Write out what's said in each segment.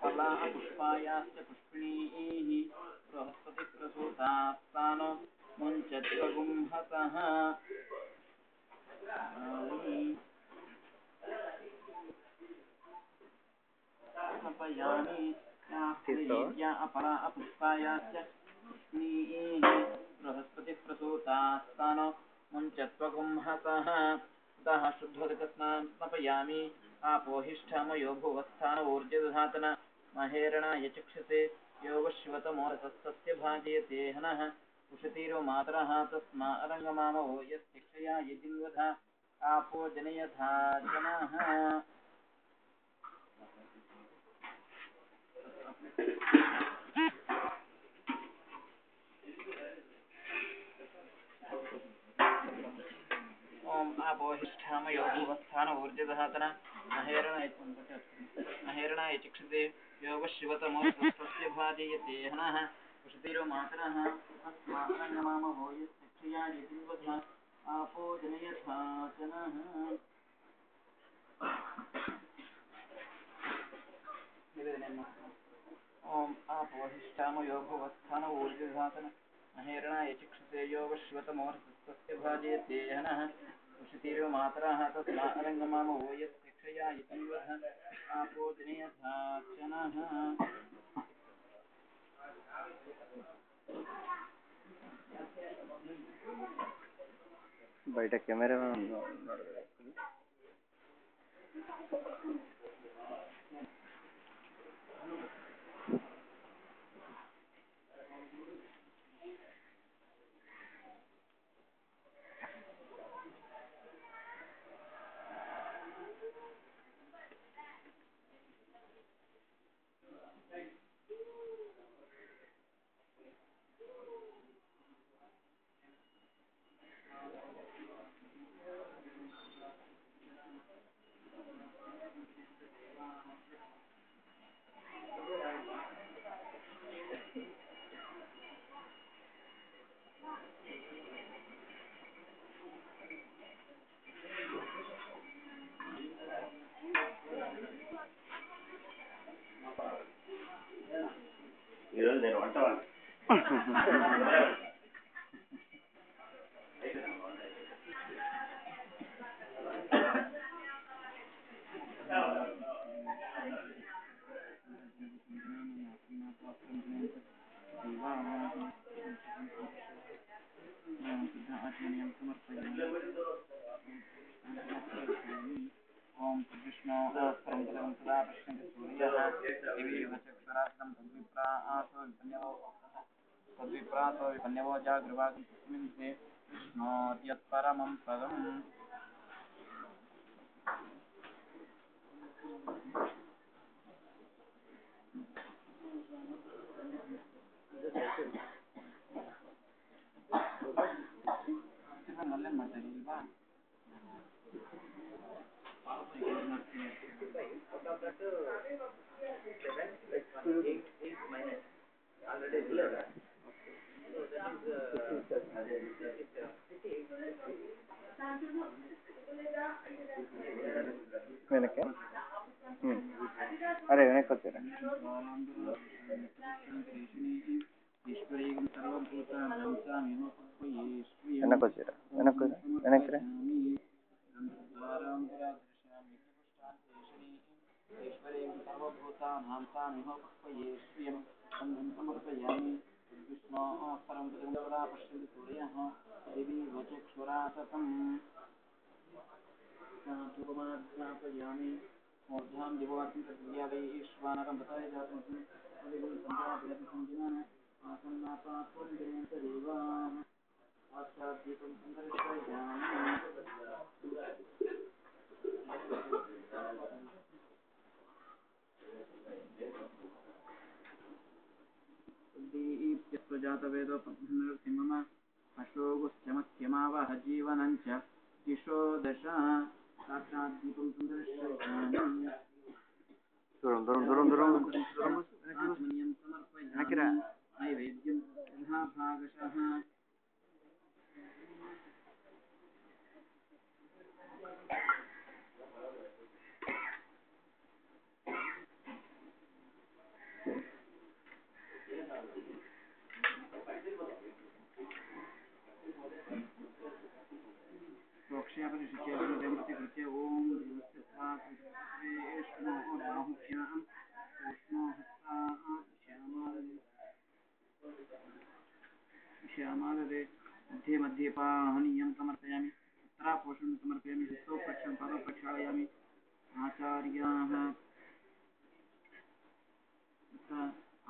पुष्पायाश्च पुष्पिणीः बृहस्पतिप्रसूतास्तानो मुञ्चत्वगुंहसः अपरा अपुष्पायाश्च पुष्पिणीः बृहस्पतिप्रसूतास्तानो मुञ्चत्वगुंहसः ततः शुद्धोदकस्नानं स्नपयामि आपोहिष्ठामयो भुवस्थान ऊर्जदधातन महेरणाय चक्षसे योगशिवतमोरसस्तस्य भाजयते हनः उषतीरो मातरः तस्मा अरङ्गमामवो यस्तिक्षया यजिन्वधा आपो जनयथा जनः ओम आपोहिष्ठामयो भुवस्थान ऊर्जदधातन महेरणाय चक्षसे योगशिवतमोरसस्तस्य भाजयते हनः उषतीरो मातरः तस्मा अरङ्गमामवो यस्तिक्षया यजिन्वधा आपो जनयथा जनः ओम आपोहिष्ठामयो भुवस्थान ऊर्जदधातन महेरणाय चक्षसे योगशिवतमोरसस्तस्य भाजयते हनः उषतीरो मातरः तस्मा अरङ्गमामवो यस्तिक्षया यजिन्वधा आपो जनयथा जनः బయట కెమెరా ఈరోజు నేను వంట ओम कृष्ण परम पदं सदा पश्यन्ति सूर्यः दिवीव चक्षुरास्तं तद्विप्रासो विपन्यवो जागृवागं तस्मिन्ते विष्णोर्यत्परमं पदम् ಮಲ್ಲೇನು ಮಾಡ್ತಾ ಇದ್ದೀರಾ వెనక్కి అరే వెనక్కి వచ్చారా వెనక్కి వచ్చారా వెనక్కి వెనక్కి मूर्धां दिवार्तिं तद्या वै ईश्वानरं बताय जातं अदिगुं सञ्जापयतिसञ्जिनः आसन्नापात्वं जयन्तदेवाः आस्वाद्यीपं सुन्दरश्रयामि दीप्यस्वजातवेदोपघ्नसिंहम अशोगश्चमत्यमावह जीवनञ्च दिशो दश साक्षाद्दीपं सुन्दरश्रयामि దూరం దూరం దూరం దూరం आत्मनीयं समर्पयामि नैवेद्यं तथा भागशः माददे मध्ये मध्ये पाहनीयं समर्पयामि उत्तरापोषणं समर्पयामि हस्तोपक्षं पादौ प्रक्षालयामि आचार्याः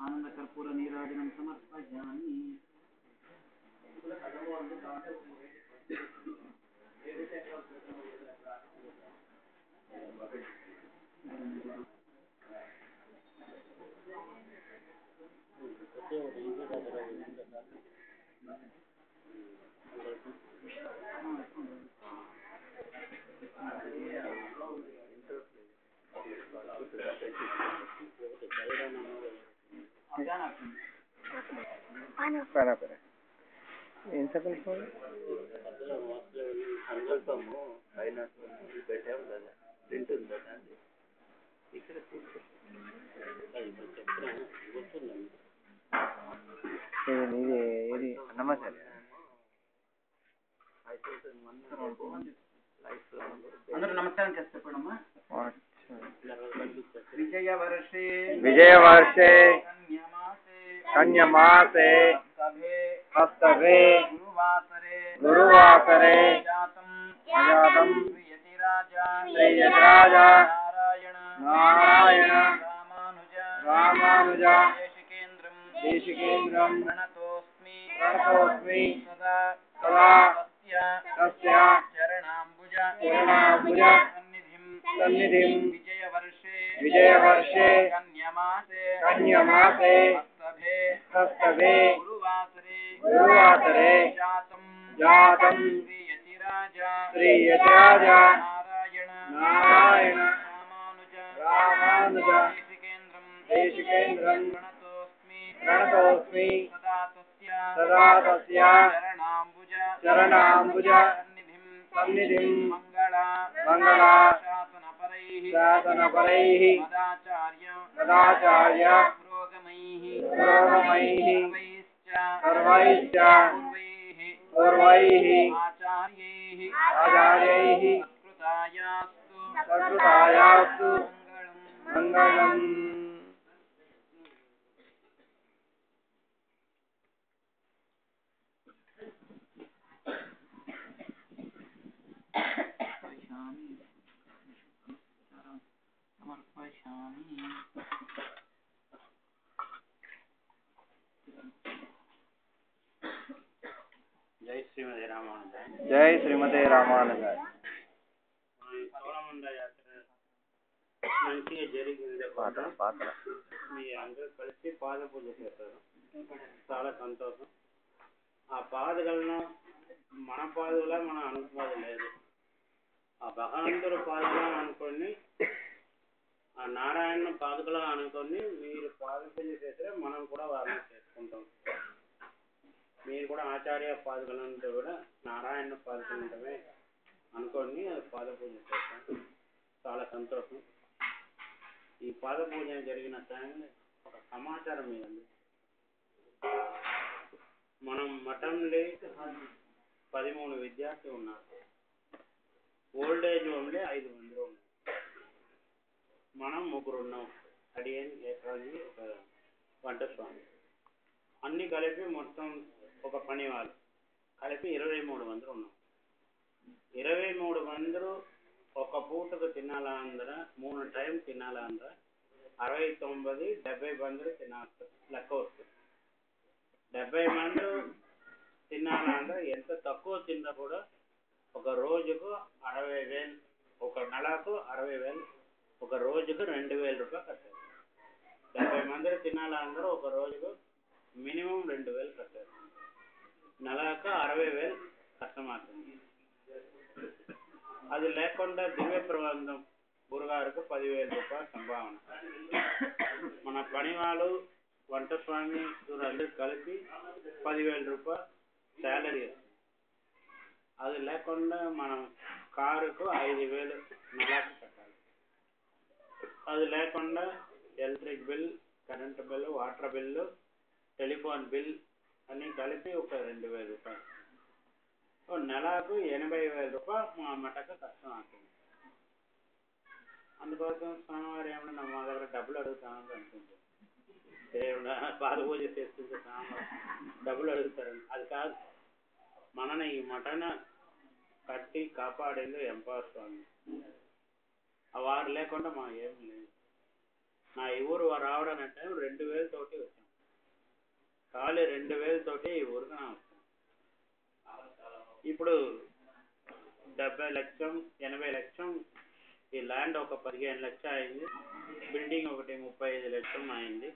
आनन्दकर्पूरनीराजनं समर्पयामि ఏం సంకల్పం సంకల్పము పైన పెట్టాము కదా ప్రింట్ ఉంది కదా ఇక్కడ ఇది ఏది అన్నమాచార్య అందరూ నమస్కారం చేస్తే చెప్పడమ్మా విజయవర్షే విజయవర్షే కన్యమాసే హస్తభే గురువాసరే అజాతం శ్రీయతిరాజ నారాయణ రామానుజ దేశికేంద్రం ప్రణతోస్మి సదా తస్య చరణాంబుజ సన్నిధిం విజయవర్షే కన్యమాసే హస్తభే గురువాసరే జాతం శ్రీయతిరాజ నారాయణ రామానుజ దేశికేంద్రం ప్రణతోస్మి సదా తస్య చరణాంబుజ సన్నిధిం మంగళా శాసనపరైః సదాచార్య పురోగమైః సర్వైశ్చ పూర్వైః ఆచార్యైః సత్కృతాయాస్తు మంగళం జై శ్రీమతి రామానుజ జై శ్రీమతి రామానుజ సోళమండ యాత్ర మంచిగా జరిగింది పాత్ర మీ అందరూ కలిసి పాద పూజ చేశారు చాలా సంతోషం ఆ పాదులను మన పాదులా మన అనుకోదు లేదు ఆ భగవంతుడు పాదులా అనుకొని ఆ నారాయణ పాదుకలా అనుకొని మీరు పాద పూజ చేస్తే మనం కూడా వారిని చేసుకుంటాం మీరు కూడా ఆచార్య పాదుకలంతా కూడా నారాయణ పాదుకలంటమే అనుకొని పాద పూజ చేస్తాం చాలా సంతోషం ఈ పాద పూజ జరిగిన టైంలో ఒక సమాచారం ఇవ్వండి మనం మఠంలో 13 విద్యార్థులు ఉన్నారు ఓల్డ్ ఏజ్ ఓన్లీ 5 మంది ఉన్నారు మనం 3 ఉన్నాం అడియన్ ఏకాజీ ఒక వంట స్వామి అన్ని కలిపి మొత్తం ఒక పని వాళ్ళు కలిపి 23 మంది ఉన్నాం 23 మంది ఒక పూటకు తినాలా అందరూ 3 టైం తినాలా అందరూ 69 70 మంది తినాలి లెక్క వస్తుంది 70 మంది తినాలా అందరూ ఎంత తక్కువ తిన్నా కూడా ఒక రోజుకు 60,000 ఒక నెలకు 60,000 ఒక రోజుకు 2,000 రూపాయలు కట్టారు 70 మంది తినాలా అందరూ ఒక రోజుకు మినిమం 2,000 కట్టారు నెలకు 60,000 కష్టమవుతుంది అది లేకుండా దివ్య ప్రబంధం గురుగారికి 10,000 రూపాయలు సంభావన మన పని వాళ్ళు వంట స్వామి అందరూ కలిపి 10,000 రూపాయలు శాలరీ అది లేకుండా మనం కారుకు 5,000 నెలకు కట్టాలి అది లేకుండా electric bill current bill water bill telephone bill అన్నీ కలిపి ఒక 2,000 రూపాయలు నెలకు 80,000 రూపాయలు మా మటకు కష్టం అవుతుంది అందుకోసం స్వామివారు ఏమన్నా మా దగ్గర డబ్బులు అడుగుతామని అనుకుంటుంది దేవుడా పాద పూజ చేస్తుంటే సాంబార్ డబ్బులు అడుగుతారండి. అది కాదు, మనని ఈ మటన్ కట్టి కాపాడేది ఎంపవర్ స్వామి. ఆ వారు లేకుండా మా ఏం లేదు. నా ఈ ఊరు వారు రావడానంటే 2000 తోటి వచ్చాం. ఖాళీ 2000 తోటి ఈ ఊరికి నా వచ్చాం. ఇప్పుడు 70 లక్షం 80 లక్షం ఈ ల్యాండ్ ఒక 15 లక్షలు అయింది. బిల్డింగ్ ఒకటి 35 లక్షలు అయింది.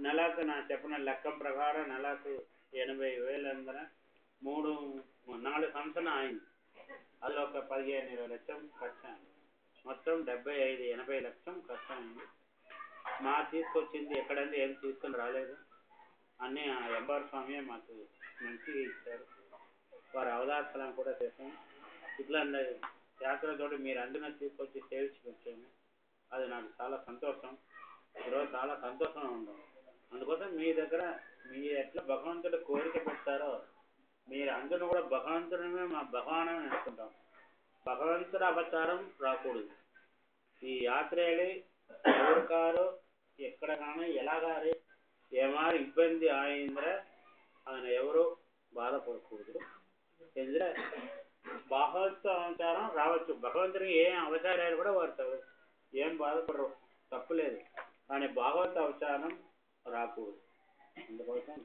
నెలకు నా చెప్పిన లెక్క ప్రకారం నెలకు 80,000 అందర 4 సంవత్సరాలు అయింది. అది ఒక 15-20 లక్షలు ఖర్చు అయింది. మొత్తం 75-80 లక్షలు ఖర్చు అయింది. మా తీసుకొచ్చింది ఎక్కడంటే ఏం తీసుకొని రాలేదు. అన్నీ ఆ ఎంఆర్ స్వామి మాకు మంచిగా ఇచ్చారు. వారి అవదార్శనం కూడా చేసాం. ఇట్లా యాత్రతో మీరు అందరినీ తీసుకొచ్చి సేవించుకొచ్చాము. అది నాకు చాలా సంతోషం. ఈరోజు చాలా సంతోషంగా ఉన్నాం. అందుకోసం మీ దగ్గర మీరు ఎట్లా భగవంతుడు కోరిక పెడతారో మీరు అందరూ కూడా భగవంతుడమే మా భగవానం అనుకుంటాం. భగవంతుడు అవతారం రాకూడదు. ఈ యాత్రలు ఎవరికారో ఎక్కడ కానీ ఎలాగారి ఏమారి ఇబ్బంది ఆయింద్ర ఆయన ఎవరు బాధపడకూడదు. ఎందుకంటే భగవంతు అవతారం రావచ్చు. భగవంతుడికి ఏ అవతారాలు కూడా వాడతారు, ఏం బాధపడరు, తప్పులేదు. కానీ భాగవత అవతారం రాకూడదు. అందుకోసం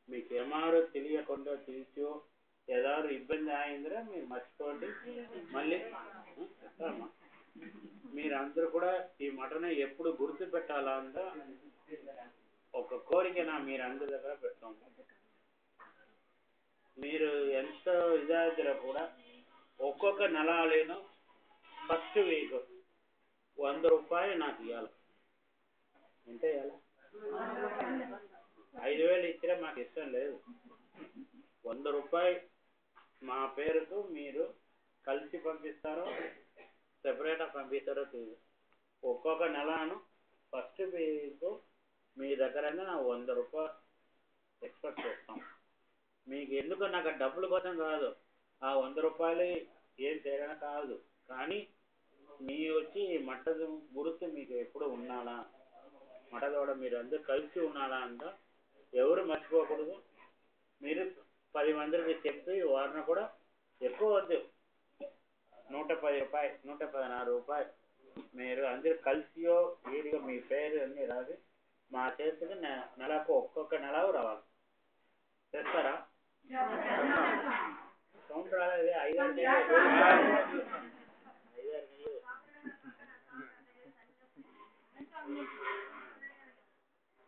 మీకు ఏమారు తెలియకుండా తెలిసో ఏదారు ఇబ్బంది అయిందిరా మీరు మర్చిపోండి. మళ్ళీ మీరందరూ కూడా ఈ మటను ఎప్పుడు గుర్తు పెట్టాలా అంతా ఒక కోరిక మీరందరి దగ్గర పెడతాం. మీరు ఎంత ఇదాదిరా కూడా ఒక్కొక్క నెలను ఫస్ట్ వీక్ 100 రూపాయలు నాకు ఇవ్వాలి. ఎంత ఇవ్వాలి? 5,000 ఇచ్చినా మాకు ఇష్టం లేదు. 100 రూపాయలు మా పేరుకు మీరు కలిసి పంపిస్తారో సెపరేట్గా పంపిస్తారో తెలియదు. ఒక్కొక్క నెలను ఫస్ట్ వీక్ మీ దగ్గరనే 100 రూపాయలు ఎక్స్పెక్ట్ చేస్తాం. మీకు ఎందుకు నాకు డబ్బుల కోసం కాదు, ఆ 100 రూపాయలు ఏం చేయడం కాదు. కానీ మీ వచ్చి మట్టదు గుర్తు మీకు ఎప్పుడు ఉండాలా, మటదోడ మీరు అందరూ కలిసి ఉండాలా అంట ఎవరు మర్చిపోకూడదు. మీరు 10 మందికి చెప్పి వారిని కూడా ఎక్కువ వద్దు, 110 రూపాయలు 116 రూపాయలు మీరు అందరూ కలిసియో వీడియో మీ పేరు అన్నీ రాదు మా చేతికి నెలకు ఒక్కొక్క నెల రావాలి. చేస్తారా? సౌండ్ రాలేదు. 5-6 నెలలు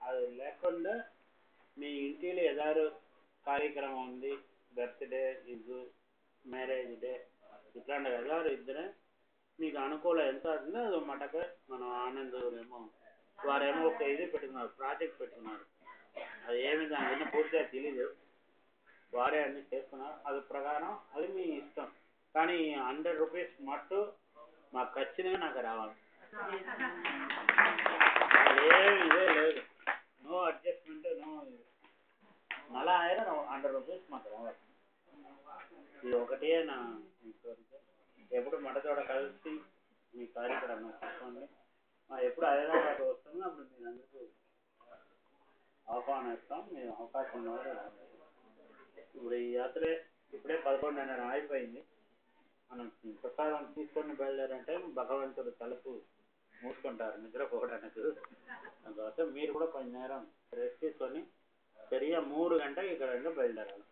అది లేకుండా మీ ఇంటిలో ఏదారు కార్యక్రమం ఉంది, బర్త్డే ఇది మ్యారేజ్ డే ఇట్లాంటి ఏదారు ఇద్దరే మీకు అనుకూలం ఎంత అవుతుందో అది మటక మనం ఆనందమేమో వారేమో ఒక ఇది పెట్టుకున్నారు, ప్రాజెక్ట్ పెట్టుకున్నారు. అది ఏమి దాని పూర్తిగా తెలీదు, వారే అన్ని చేసుకున్నారు. అది ప్రకారం అది మీ ఇష్టం. కానీ 100 రూపీస్ మట్టు మాకు ఖచ్చితంగా నాకు రావాలి. ఏమి ఇదే లేదు, నో అడ్జస్ట్మెంట్, నో. మళ్ళా అయినా 100 రూపీస్ మాకు రావాలి. ఇది ఒకటే నా ఎప్పుడు మటతోడ కలిసి మీ కార్యక్రమం తీసుకోండి. ఎప్పుడు హైదరాబాద్ వస్తామో అప్పుడు మీరు అందరికీ ఆహ్వానిస్తాం. మేము అవకాశం ఉన్నవారు. ఇప్పుడు ఈ యాత్ర ఇప్పుడే 11:30 అయిపోయింది. మనం ప్రసాదం తీసుకొని బయలుదేరంటే భగవంతుడు తలుపు మూసుకుంటారు నిద్రపోవడానికి. అందుకోసం మీరు కూడా కొంచెం నేరం రెస్ట్ తీసుకొని సరిగా 3 గంటలకు ఇక్కడ బయలుదేరాలి.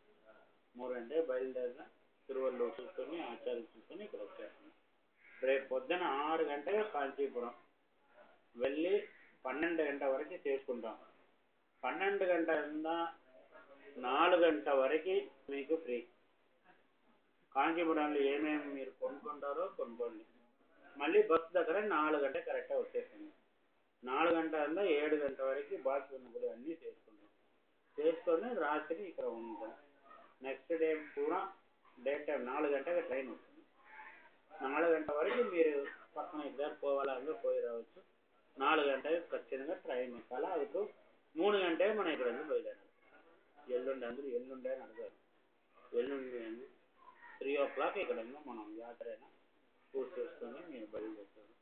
3 గంటలకు బయలుదేరిన తిరువల్లూరు చూసుకొని ఆచార్య చూసుకొని ఇక్కడ వచ్చేస్తాం. రేపు పొద్దున 6 గంటలకు కాంచీపురం వెళ్ళి 12 గంటల వరకు చేసుకుంటాం. 12 గంటల 4 గంటల వరకు మీకు ఫ్రీ. కాంచీపురంలో ఏమేమి మీరు కొనుక్కుంటారో కొనుక్కోండి. మళ్ళీ బస్సు దగ్గర 4 గంటలు కరెక్ట్గా వచ్చేసింది. 4 గంటల 7 గంటల వరకు బాత్రూమ్ కూడా అన్నీ చేసుకొని రాత్రి ఇక్కడ ఉంటాం. నెక్స్ట్ డే కూడా డే టైం 4 గంటలకు ట్రైన్ వస్తుంది. 4 గంటల వరకు మీరు పక్కన ఇద్దరు పోవాలందరూ పోయి రావచ్చు. 4 గంటలకు ఖచ్చితంగా ట్రైన్ ఎక్కాలి. அதுக்கு 3 గంటలకు మనం ఇక్కడ బయలుదేరాలి. ఎల్లుండి అందరూ ఎల్లుండి అని అడగారు. ఎల్లుండి 3 o'clock ఇక్కడ మనం యాత్ర పూర్తి చేసుకొని మీరు బయలుదేరుతారు.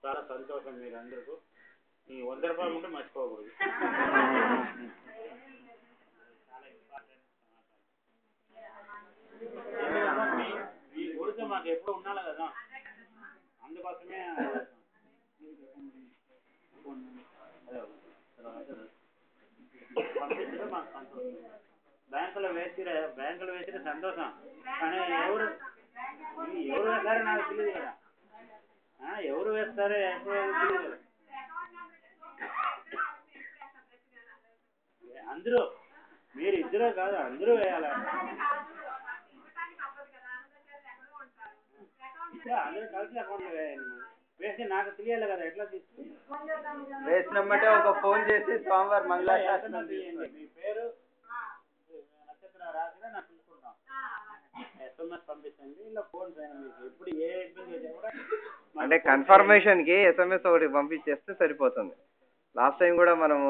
చాలా సంతోషం మీరు అందరికీ. ఈ 100 రూపాయలు ఉంటే మర్చిపోకూడదు. చాలా ఇంపార్టెంట్ సమాచారం. మీ గుడితో మాకు ఎప్పుడు ఉండాలి కదా, అందుకోసమే పంపించడం మాకు సంతోషం. బ్యాంకులో వేసిన సంతోషం, కానీ ఎవరు వేస్తారో నాకు తెలియదు కదా. ఎవరు వేస్తారో ఎప్పుడు తెలియదు కదా. అందరూ, మీరు ఇద్దరే కాదు, అందరూ వేయాలి. అందరూ కలిసి అకౌంట్లో వేయాలి. వేసి నాకు తెలియాలి కదా ఎట్లా తీసుకుంది. వేసినమ్మంటే ఒక ఫోన్ చేసి సోమవారం మంగళవారం మీ పేరు నక్షత్రం రాసిన నాకు తీసుకుంటాం. SMS పంపించండి, ఇలా ఫోన్ చేయను. మీకు ఎప్పుడు ఏ ఇబ్బంది వచ్చినా కూడా అంటే కన్ఫర్మేషన్ కి SMS ఒకటి పంపించేస్తే సరిపోతుంది. లాస్ట్ టైం కూడా మనము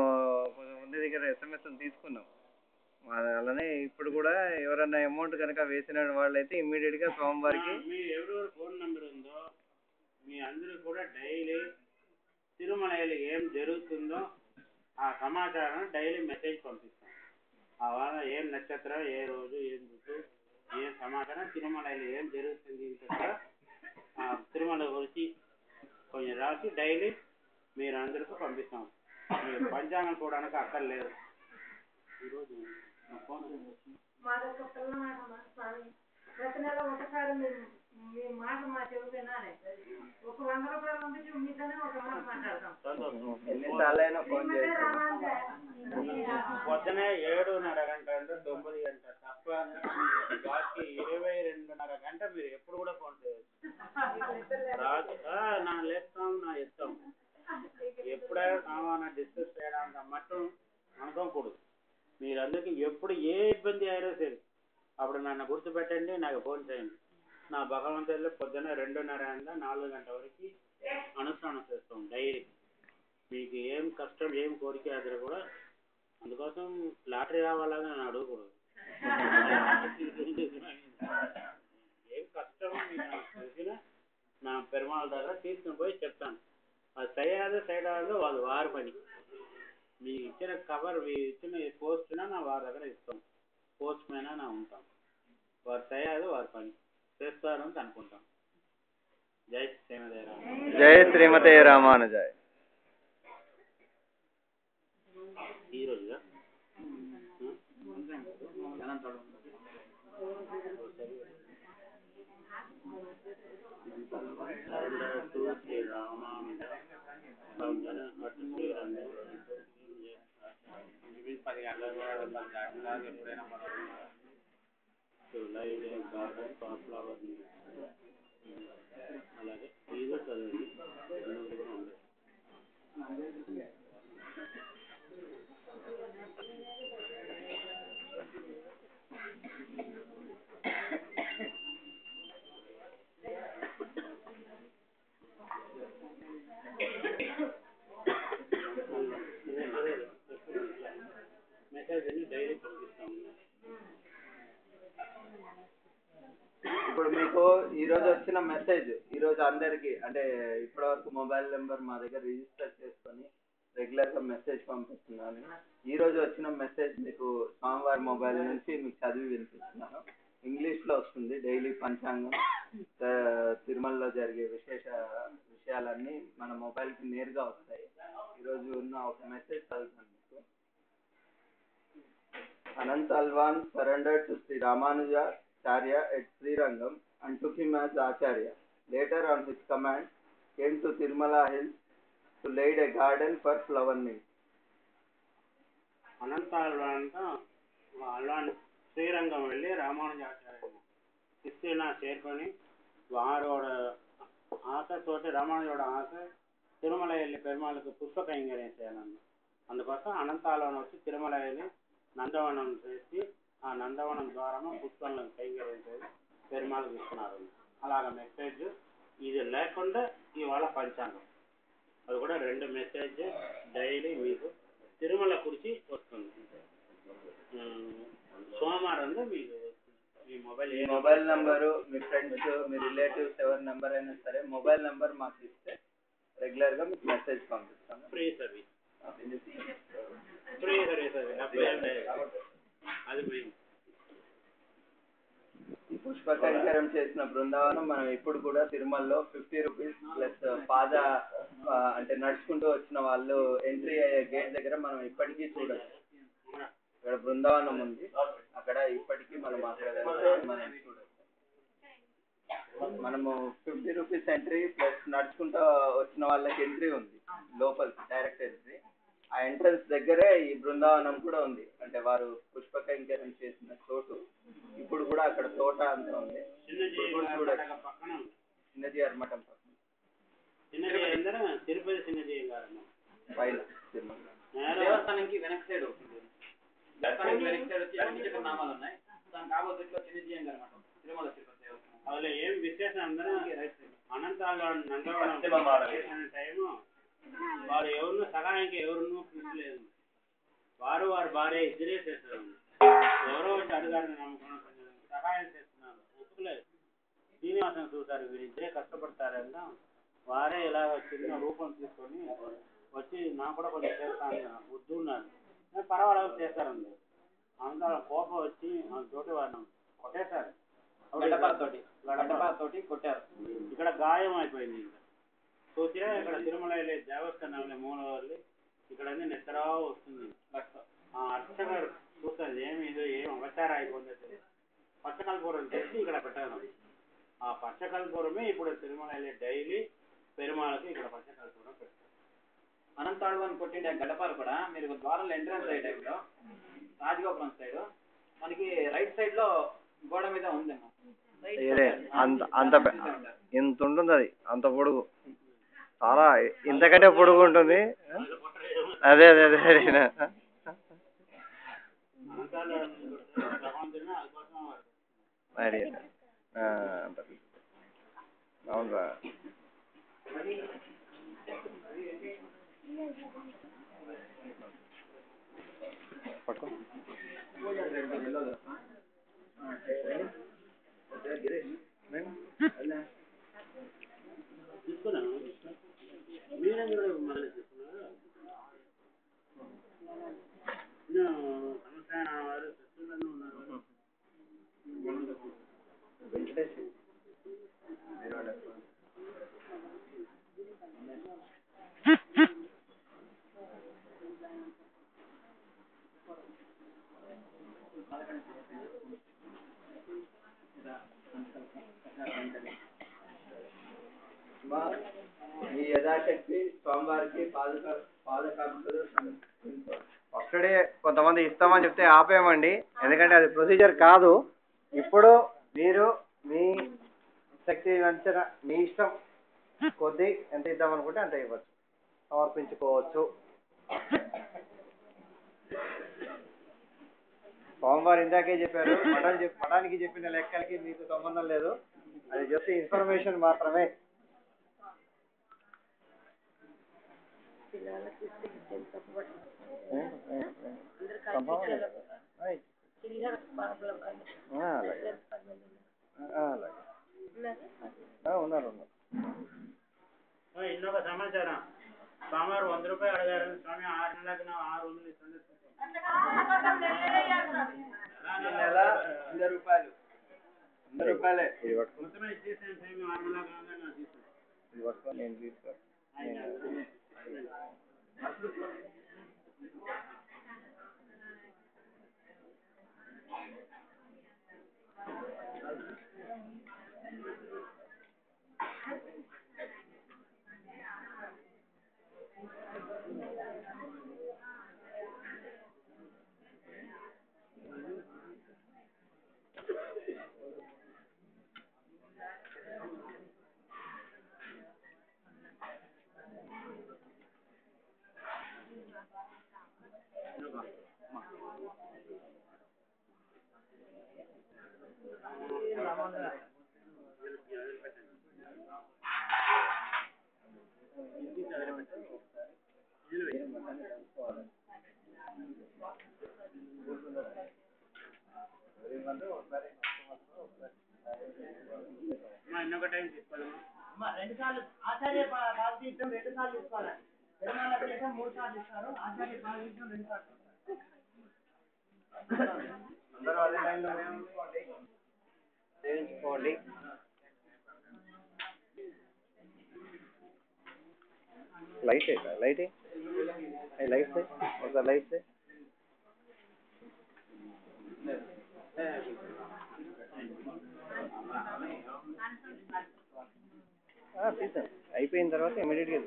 కొంతమంది దగ్గర SMS తీసుకున్నాం. అలానే ఇప్పుడు కూడా ఎవరన్నా అమౌంట్ కనుక వేసిన వాళ్ళైతే ఇమ్మీడియట్ గా సోమవారికి మీ ఎవరెవరు ఫోన్ నెంబర్ ఉందో మీ అందరూ కూడా డైలీ తిరుమలలో ఏం జరుగుతుందో ఆ సమాచారం డైలీ మెసేజ్ పంపిస్తాం. ఆ వారం ఏం నక్షత్రం, ఏ రోజు, ఏం ఋతు, ఏం సమాచారం, తిరుమలలో ఏం జరుగుతుంది తిరుమల గురించి కొంచెం రాసి డైలీ మీరు అందరికీ పంపిస్తాం. మీరు పంచాంగం చూడడానికి అక్కర్లేదు. ఈరోజు ప్రతి నెల ఒకసారి మీ మాట మా చెవి వినాలి. ఒక 100 రూపాయలు పంపించి మీతోనే ఒక మాట మాట్లాడతాం. పొద్దునే 7:30 గంట అంటే 9 గంట తప్ప బాకీ 22:30 గంట మీరు ఎప్పుడు కూడా ఫోన్ చేయొచ్చు. రాత్రి నా లేస్తాం, నా ఇస్తాం. ఎప్పుడైనా కావాలన్నా డిస్కస్ చేయడానికి మట్టు అనుకోకూడదు. మీరందరికీ ఎప్పుడు ఏ ఇబ్బంది అయినా సరే అప్పుడు నన్ను గుర్తుపెట్టండి, నాకు ఫోన్ చేయండి. నా భగవంతుల్లో పొద్దున్న 2:30 4 గంటల వరకు అనుష్ఠానం చేస్తాం డైలీ. మీకు ఏం కష్టం, ఏం కోరిక అది కూడా. అందుకోసం లాటరీ రావాలని నేను అడగకూడదు. ఏం కష్టం మీకు తెలిసిన నా పెరుమాళ దగ్గర తీసుకుని పోయి చెప్తాను. అది సైడ్ అవ్వదు, వాళ్ళు వారి పని. మీకు ఇచ్చిన కవర్, మీరు ఇచ్చిన పోస్ట్ నా వారి దగ్గర ఇస్తాం. పోస్ట్ మ్యాన్ నా ఉంటాం. వారు తయారు, వారి పని చేస్తారు అని అనుకుంటాం. జై శ్రీమతే రామానుజాయ. జై శ్రీమతే రామానుజాయ. ఈ రోజుగా ఎప్పుడైనా అలాగే ఈజీ చదవండి. మెసేజ్ అని డైలీ పంపిస్తాము. ఇప్పుడు మీకు ఈ రోజు వచ్చిన మెసేజ్, ఈ రోజు అందరికి అంటే ఇప్పటి వరకు మొబైల్ నెంబర్ మా దగ్గర రిజిస్టర్ చేసుకొని రెగ్యులర్ గా మెసేజ్ పంపిస్తున్నాను. ఈ రోజు వచ్చిన మెసేజ్ మీకు సోమవారం మొబైల్ నుంచి మీకు చదివి వినిపిస్తున్నాను. ఇంగ్లీష్ లో వస్తుంది. డైలీ పంచాంగం, తిరుమలలో జరిగే విషయాలన్నీ మన మొబైల్ కి నేరుగా వస్తాయి. ఈరోజు ఉన్న ఒక మెసేజ్ చదువుతాను మీకు. Anant Alvan surrendered to Sri Ramanujacharya at Srirangam and took him as Acharya. Later, on his command, came to Tirumala Hills to lead a garden for flower nymphs. అనంత అల్వాన్ శ్రీరంగం వెళ్ళి రామానుజాచార్య శిష్యున చేరుకొని వారోడ ఆశతోటి రామానుజోడ ఆశ తిరుమల వెళ్ళి పెరుమాళకు పుష్ప కైంకర్యం చేయాలన్న. అందుకోసం అనంతాలను వచ్చి తిరుమల వెళ్ళి నందవనం చేసి ఆ నందవనం ద్వారా పుష్పంలను కైంకర్యం చేసి పెరుమాళకు ఇస్తున్నారు. అలాగ మెసేజ్ ఇది లేకుండా ఇవాళ పంచాంగం, అది కూడా 2 మెసేజ్ డైలీ మీకు తిరుమల గురించి వస్తుంది. సోమవారం మీకు మీ మొబైల్ నంబరు, మీ ఫ్రెండ్స్, మీ రిలేటివ్స్ ఎవరి నెంబర్ అయినా సరే మొబైల్ నెంబర్ మాకు ఇస్తే రెగ్యులర్ రెగ్యులర్ గా మీకు మెసేజ్ పంపిస్తాను. ఫ్రీ సర్వీస్, ఫ్రీ సర్వీస్ అది మెయిన్. ఈ పుష్ప కైంకర్యం చేసిన బృందావనం మనం ఇప్పుడు కూడా తిరుమలలో 50 రూపీస్ ప్లస్ అంటే నడుచుకుంటూ వచ్చిన వాళ్ళు ఎంట్రీ అయ్యే గేట్ దగ్గర మనం ఇప్పటికీ చూడొచ్చు. ఇక్కడ బృందావనం ఉంది, అక్కడ ఇప్పటికీ మనం అక్కడ మనం చూడొచ్చు. మనము 50 రూపీస్ ఎంట్రీ ప్లస్ నడుచుకుంటూ వచ్చిన వాళ్ళకి ఎంట్రీ ఉంది లోపలికి, డైరెక్ట్ ఎంట్రీ. ఆ ఎంట్రన్స్ దగ్గరే ఈ బృందావనం కూడా ఉంది, అంటే వారు పుష్ప కైంకర్యం చేసిన చోటు ఇప్పుడు కూడా అక్కడ తోట అంతా ఉంది. చిన్నజీఆర్ మఠం పక్కన తిరుపతి చిన్నజీఆర్ గారు పైన దేవస్థానానికి వెనక్ సైడ్ దేవస్థానానికి వెనక్ సైడ్ వచ్చి అన్ని నామాలు ఉన్నాయి. దానికి ఆపోజిట్ లో చిన్నజీఆర్ గారు మఠం తిరుమల తిరుపతి దేవస్థానం. అందులో ఏం విశేషం అందరూ అనంతాలు టైము వారు ఎవరినూ సహాయానికి ఎవరినూ పిలిచలేదు. వారు వారి భార్య ఇద్దరే చేస్తారు. ఎవరో వచ్చి అడిగారని నమ్ముకున్న సహాయం చేస్తున్నారు, ఒప్పుకోలేదు. శ్రీనివాసం చూశారు, వీరిద్దరే కష్టపడతారంట. వారే ఇలా చిన్న రూపం తీసుకొని వచ్చి నాకు కూడా కొంచెం చేస్తాను వద్దు ఉన్నారు. పర్వాలేదు చేస్తారండి. అంత కోపం వచ్చి తోటి వారిని కొట్టేశారు, గడపతోటి కొట్టారు. ఇక్కడ గాయం అయిపోయింది. చూసినా ఇక్కడ తిరుమల వెళ్ళే దేవస్థానం మూల వెళ్ళి ఇక్కడ అన్ని నెత్తరా వస్తుంది. అర్చకుడు చూస్తుంది, ఏమి ఇది ఏం అవతారం అయిపోతుంది. పచ్చకల్పూరం తెచ్చి ఇక్కడ పెట్టాను. ఆ పచ్చకల్పూరమే ఇప్పుడు తిరుమల వెళ్ళే డైలీ పెరుమాళకి ఇక్కడ పచ్చకల్పూరం పెడతారు. అనంతాడు కొట్టిండే గడపాలు కూడా మీరు ద్వారంలో ఎంట్రన్స్ అయ్యే టైంలో రాజగోపురం సైడ్ మనకి రైట్ సైడ్ లో గోడ మీద ఉందేమో. అంత ఇంత ఉంటుంది, అది అంత పొడుగు, చాలా ఇంతకంటే పొడుగు ఉంటుంది. అదే అదే అదే మరి అవునరా. పట్టుకో తీసుకున్నాను. మీరందరూ మొదలు తీసుకున్నారు. సంస్థ వారు శత్రువులను ఉన్నారు. మీ యథాశక్తి స్వామివారికి పాదకాకులు ఒక్కడే కొంతమంది ఇస్తామని చెప్తే ఆపేయమండి, ఎందుకంటే అది ప్రొసీజర్ కాదు. ఇప్పుడు మీరు మీ శక్తి వంచన మీ ఇష్టం కొద్దీ ఎంత ఇద్దామనుకుంటే అంత ఇవ్వచ్చు, సమర్పించుకోవచ్చు. స్వామివారు ఇందాకే చెప్పారు, మఠానికి చెప్పిన లెక్కలకి మీకు సంబంధం లేదు, అది జస్ట్ ఇన్ఫర్మేషన్ మాత్రమే. ఉన్నారు. ఇంకొక సమాచారం, స్వామివారు 100 రూపాయలు అడిగారు. స్వామి 6 నెలలకు 600 ఇస్తుంది. 100 రూపాయలు మొత్తమే ఇచ్చేసాను. 6 నెలలకు తీసుకుంటాను. నేను తీసుకో ఇంకొక టైం తీసుకోవాలి. 2 సార్లు ఆచార్య బాధ్యత 2 సార్లు అందరూ అదే లైన్లో సేవించుకోండి. లైట్ లైట్ లైట్ ఒకసారి లైట్ తీసాను. అయిపోయిన తర్వాత ఇమీడియట్గా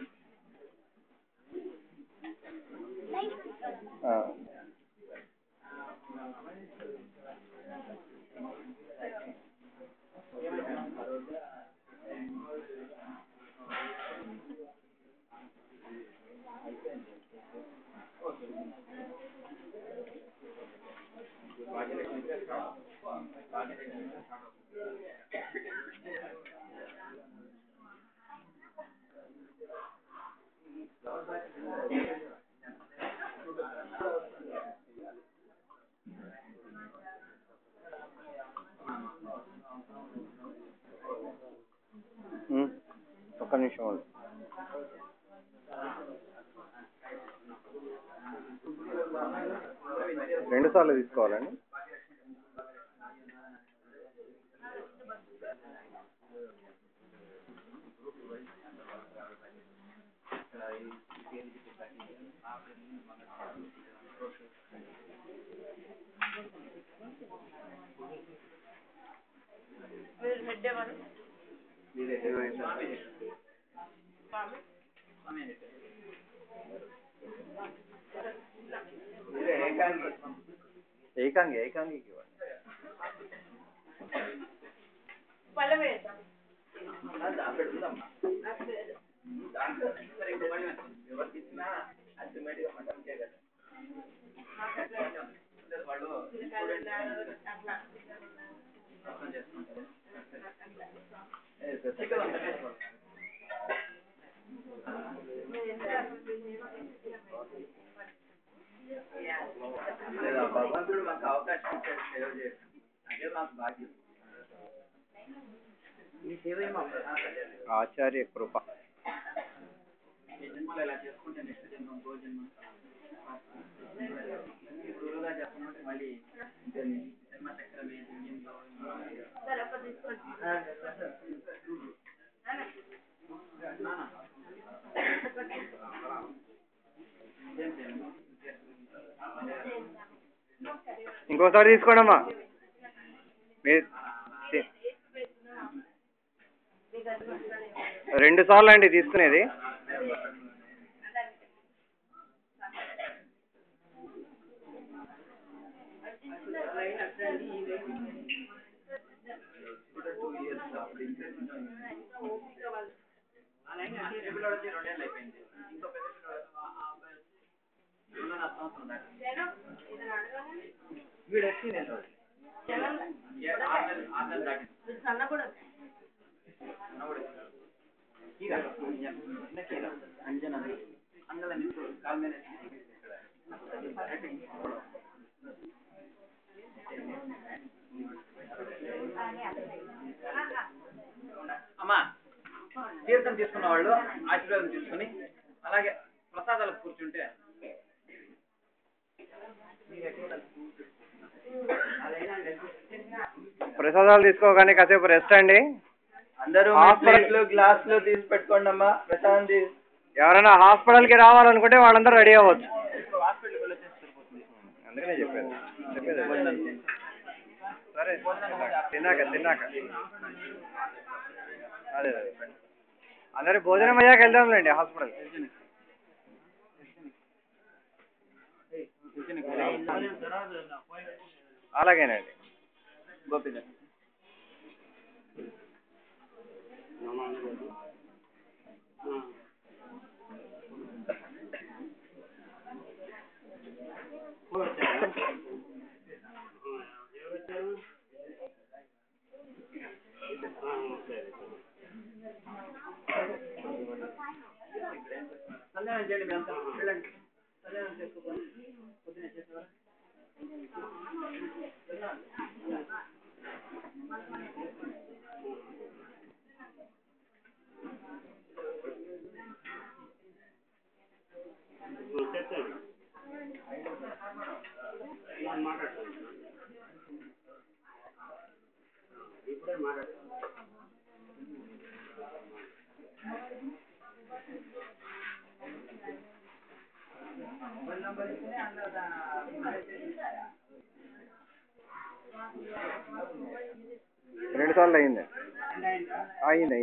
ఒక్క నిమిషం వాళ్ళు 2 సార్లు తీసుకోవాలండి. ఏకాంగి ఏకాంగికి భగవంతుడు మాకు అవకాశం ఇచ్చాడు సేవ చేయడం. అదే మాకు భాగ్యం. ఈ సేవ ఆచార్య కృప. ఈ జన్మలో ఇలా చేసుకుంటే నెక్స్ట్ జన్మం గో జన్మం గురువుగా చెప్పమంటే మళ్ళీ జన్మ చక్రమే ఇంకోసారి తీసుకోండమ్మా. 2 సార్లు అండి తీసుకునేది. అమ్మా తీర్థం తీసుకున్న వాళ్ళు ఆశీర్వాదం తీసుకుని అలాగే ప్రసాదాలకు కూర్చుంటే ప్రసాదాలు తీసుకోగానే కాసేపు రెస్ట్ అండి. అందరూ గ్లాసులు తీసి పెట్టుకోండి అమ్మా. ప్రసాదం ఎవరైనా హాస్పిటల్కి రావాలనుకుంటే వాళ్ళందరూ రెడీ అవ్వచ్చు. అందుకనే చెప్పేది సరే తిన్నాక అదే అందరి భోజనం అయ్యాక వెళ్దాంలేండి హాస్పిటల్. అలాగేనండి. గోపి కళ్యాణం చేయండి. మేము వెళ్ళండి కళ్యాణం చేసుకోవాలి. పొద్దున చేసేవారు చెప్తాను మాట్లాడతాను ఇప్పుడే మాట్లాడతాను. రెండు సార్లు అయింది. అయింది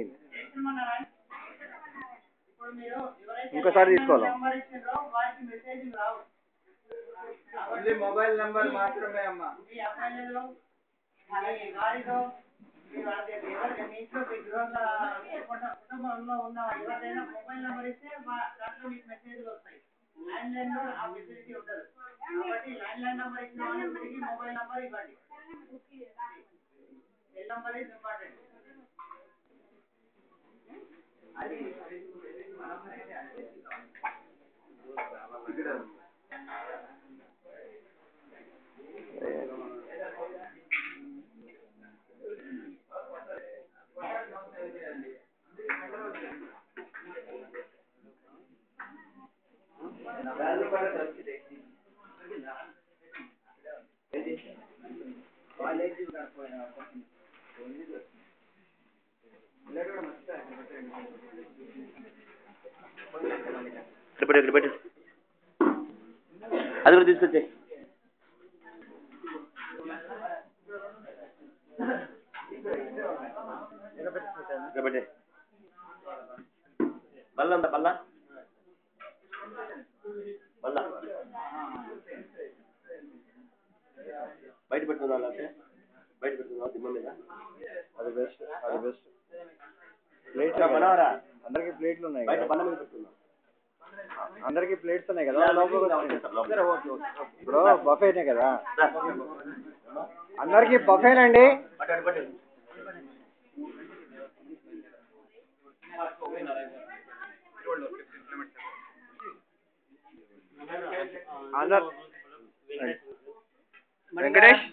ఇంకోసారి తీసుకోవాలి. ఓన్లీ మొబైల్ నెంబర్ మాత్రమే అమ్మా. కుటుంబంలో ఉన్న ఎవరైనా మొబైల్ నెంబర్ ఇస్తే దాంట్లో మీకు మెసేజ్లు వస్తాయి. ల్యాండ్ లైన్ లో ఆ ఫెసిలిటీ ఉండదు కాబట్టి ల్యాండ్ లైన్ నెంబర్ ఇచ్చిన వాళ్ళందరికీ మొబైల్ నెంబర్ ఇవ్వండి. Cell number is important. అది కూడా తీసుకొచ్చే బల్ల బల్ల బల్ల బయట పెట్టుకుందా అంటే బయట పెట్టుకుందా దిమ్మ మీద. అది బెస్ట్. ప్లేట్ మనవరా అందరికి ప్లేట్లు ఉన్నాయి బయట కదా. బల్ల మీద పెట్టుకుందాం. అందరికి ప్లేట్స్ ఉన్నాయి కదా. ఇప్పుడు బఫేనే కదా. అందరికి బఫేనండి. అందరు వెంకటేష్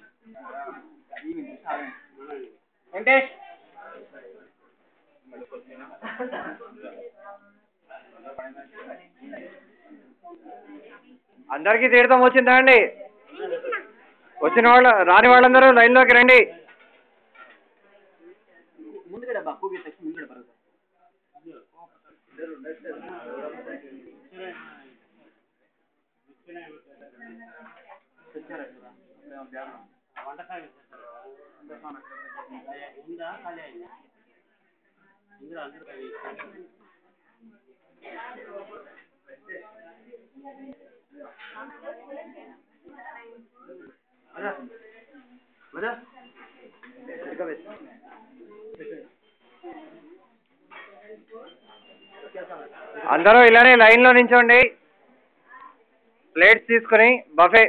అందరికీ తీర్థం వచ్చిందా అండి? వచ్చిన వాళ్ళు రాని వాళ్ళందరూ లైన్లోకి రండి. ముందుగడ బాపు తెచ్చి ముందుగడ బరగ ఉందా ఖాళీ అయిందా ఇందులో అందరూ అందరూ ఇలానే లైన్లో నించోండి. ప్లేట్స్ తీసుకుని బఫే.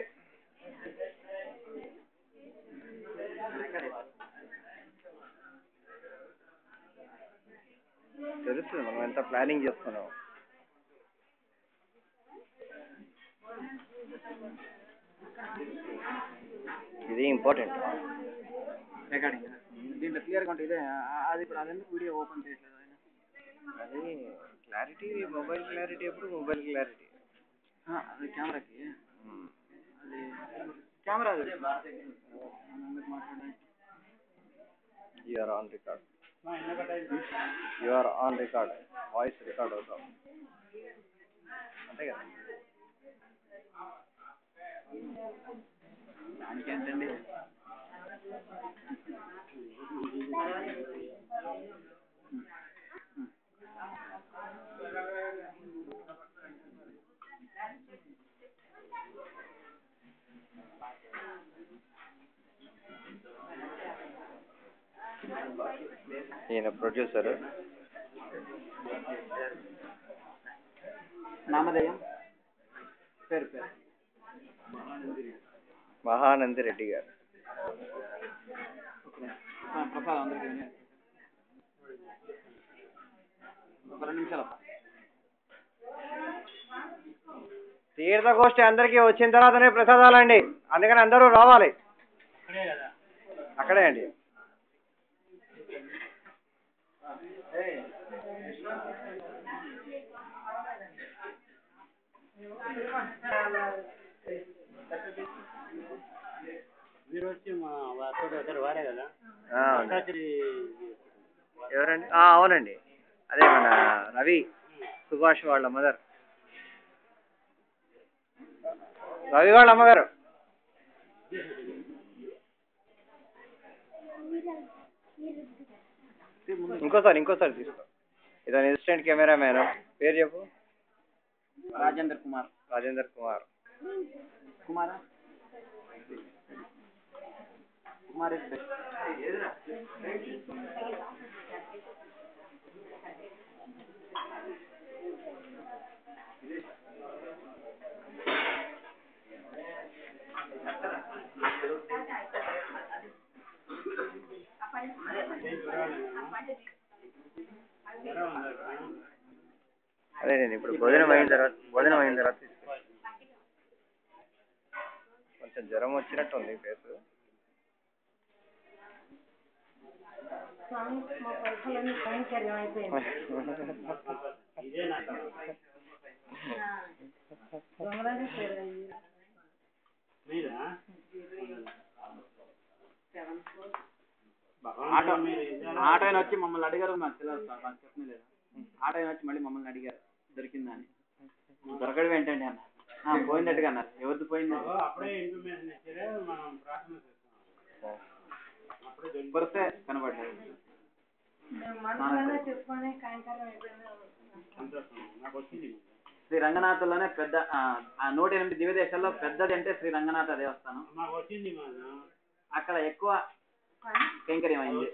తెలుస్తుంది మనం ఎంత ప్లానింగ్ చేస్తున్నాం. ఇది ఇంపార్టెంట్. రికార్డింగ్ దీంట్లో క్లియర్గా ఉంటుంది. ఇదే అది ఇప్పుడు అదెందుకు వీడియో ఓపెన్ చేయట్లేదు ఆయన? అది క్లారిటీ, మొబైల్ క్లారిటీ ఎప్పుడు మొబైల్ క్లారిటీ. అది కెమెరాకి అది camera you are on record. You are on record. Voice record అవుతాం అంతే కదా. దానికేంటండి? ఈయన ప్రొడ్యూసర్. నామధేయం పేరు మహానంది రెడ్డి గారు. ప్రసాద్ అందరికీ ఒక 2 నిమిషాలు. తీర్థగోష్ఠి అందరికీ వచ్చిన తర్వాతనే ప్రసాదాలండి. అందుకని అందరూ రావాలి. అక్కడే అండి. మీరు వచ్చి మా వారు వారే కదా ఎవరండి? అవునండి, అదే మన రవి సుభాష్ వాళ్ళ మదర్, రవి వాళ్ళ అమ్మగారు. ఇంకోసారి తీసుకో. ఇతను అసిస్టెంట్ కెమెరా మ్యాన్, పేరు చెప్పు. రాజేందర్ కుమార్. కుమార్ అదే నేను ఇప్పుడు భోజనం అయిన తర్వాత కొంచెం జ్వరం వచ్చినట్టు ఉంది ఫేసు. ఆటో వచ్చి మమ్మల్ని అడిగారు, మాకు తెలియదు సార్, మాకు చెప్పలేదు. ఆటో వచ్చి మళ్ళీ మమ్మల్ని అడిగారు దొరికిందా అని. దొరకడం ఏంటండి అన్న, పోయిందట్టుగా అన్నారు. ఎవరిది పోయింది? కొరితే కనబడలేదు. శ్రీ రంగనాథంలోనే పెద్ద 108 దివ్యదేశాల్లో పెద్దది అంటే శ్రీ రంగనాథ దేవస్థానం. అక్కడ ఎక్కువ కైంకర్యం అయింది.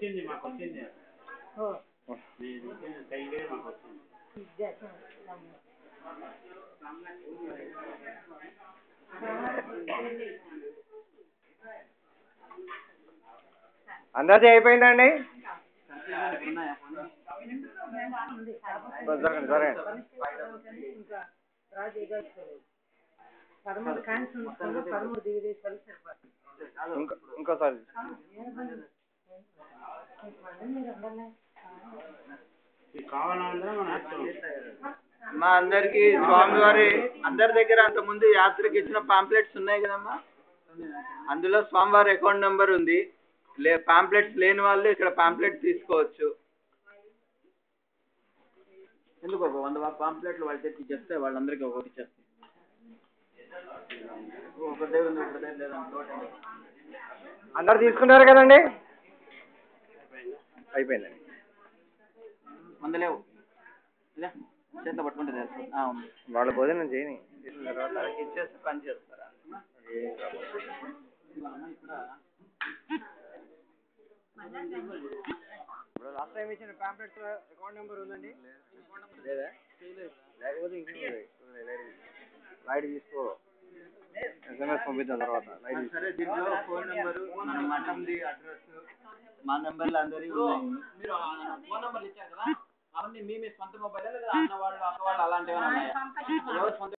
అందరిది అయిపోయిందండి. ఇంకోసారి మా అందరికి స్వామివారి అందరి దగ్గర అంత ముందు యాత్రకి ఇచ్చిన పాంప్లెట్స్ ఉన్నాయి కదమ్మా, అందులో స్వామివారి అకౌంట్ నెంబర్ ఉంది. పాంప్లెట్స్ లేని వాళ్ళు ఇక్కడ పాంప్లెట్ తీసుకోవచ్చు. ఎందుకు ఒక 100 పాంప్లెట్లు వాళ్ళు తెచ్చి చెప్తే వాళ్ళందరికీ ఒకటి ఇచ్చేస్తారు. ఒకటే ఉంది, ఒకటే లేదా అందరు తీసుకున్నారు కదండి? అయిపోయిందండి. 100 లేవు, చేత పట్టుకుంటే వాళ్ళ భోజనం చేయని చేసిన తర్వాత ఇచ్చేస్తే పని చేస్తారా? లాస్ట్ టైం ఇచ్చిన పాంప్లెట్స్ అకౌంట్ నెంబర్ ఉందండి లేదా? లేకపోతే ఇంకే లైట్ తీసుకో, SMS పంపిద్దాం తర్వాత. సరే, దీంట్లో ఫోన్ నెంబరు, మన మఠంది అడ్రస్, మా నెంబర్లు అందరివి ఉన్నాయి. మీరు ఫోన్ నెంబర్లు ఇచ్చారు కదా, అవన్నీ మీ సొంత మొబైల్ లేదా అన్న వాళ్ళు అక్క వాళ్ళు అలాంటివి ఉన్నాయా? ఎవరు సొంత